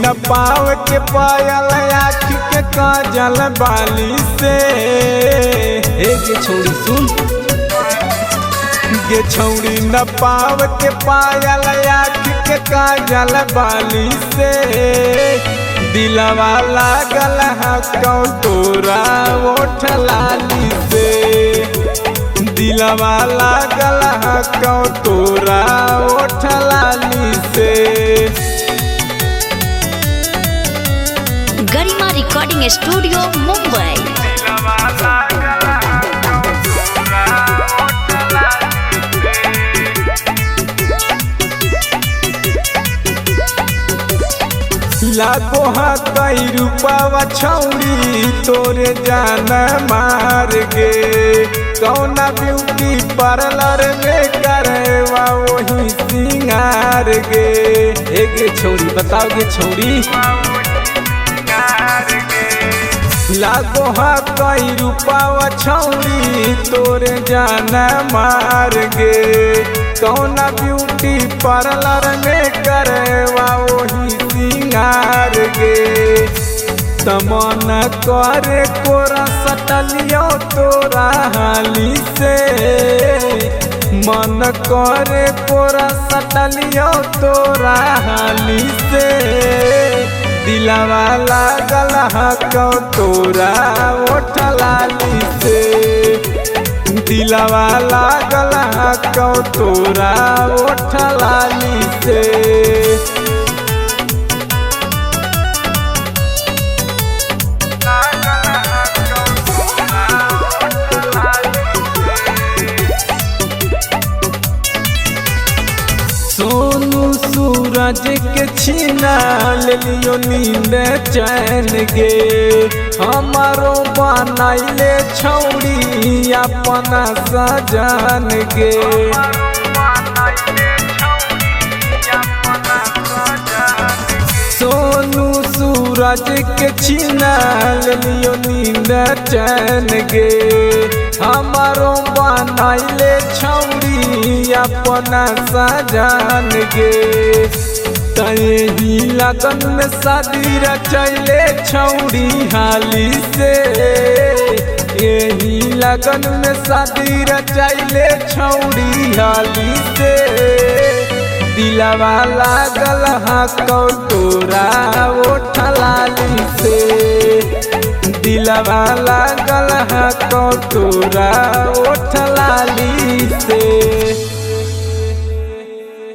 न पाव के पायल आँख के काजल बाली से। गे छौड़ी सुन, गे छौड़ी न पाव के पायल आँख के काजल बाली से। दिलवा लागल है कौ तोरा ओठ लाली से। दिलवा लागल है कौ तोरा ओठ लाली से। गरिमा रिकॉर्डिंग स्टूडियो मुंबई। लागो हा कई रूपा छौड़ी तोरे जान मार गे। कौना ब्यूटी पार्लर में करवा वही सिंगार गे। गे छौड़ी बताओ गे छौड़ी। लागो हा कई रूपा छौड़ी तोरे जान मार गे। कौना ब्यूटी पार्लर में करवा वही सिंगार गे। तमन करे कोरा सटलियो तोरा हाली से। मन करे कोरा सटलियो तोरा हाली से। दिलवा लागल है कौ तोरा ओठ लाली से। दिलवा लागल है कौ तोरा ओठ लाली से। सोनू सूरज के छीना ले लियो नींद चैन गे। हमारो बनाइले छौड़ी अपना सजन गे। सोनू सूरज के छीना ले लियो नींद चैन गे। हमारो बनाइले छौड़ी अपना सजन गे। तही लगन में शादी रचैले छौड़ी हाली से। यही लगन में शादी रचैले छौड़ी हाली से। दिलवा लागल है कौ तोरा ओठ लाली से। दिलवा लागल है कौ तोरा ओठ लाली से।